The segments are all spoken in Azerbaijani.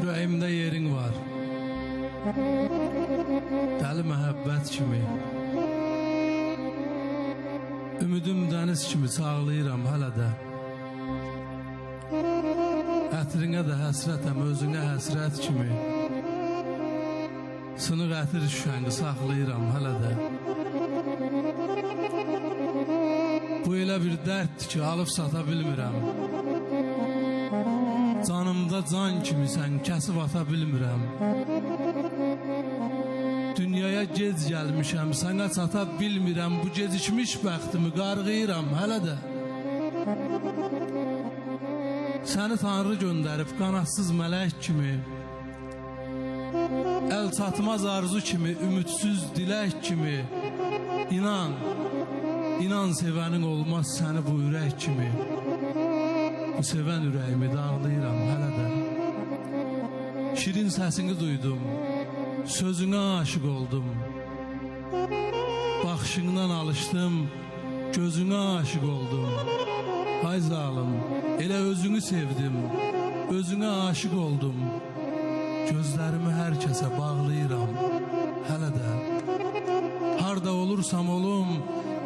Ürəyimdə yerin var, dəli məhəbbət kimi. Ümidim dəniz kimi çağlayıram hələ də. Ətrinə də həsrətəm, özünə həsrət kimi. Sınıq ətir şüşəngi saxlayıram hələ də. Bu elə bir dərddir ki, alıb sata bilmirəm. Canımda can kimi sən kəsib ata bilmirəm. Dünyaya gec gəlmişəm, sənə çata bilmirəm. Bu gecikmiş bəxtimi qarğıyıram hələ də. Səni Tanrı göndərib qanadsız mələk kimi, əl çatmaz arzu kimi, ümidsiz dilək kimi. İnan, inan sevənin olmaz səni bu ürək kimi. Bu sevən ürəyimi dağlayıram hələ də. Şirin səsini duydum, sözünə aşık oldum. Baxışından alışdım, gözünə aşık oldum. Ay zalım, elə özünü sevdim, özünə aşık oldum. Gözlərimi hər kəsə bağlayıram hələ də. Harda olursam olum,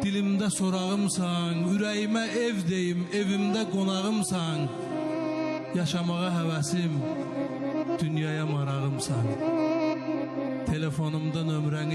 dilimdə sorağımsan, ürəyimə ev deyim, evimdə qonağımsan. Yaşamağa həvəsim, dünyaya marağımsan. Telefonumda nömrəni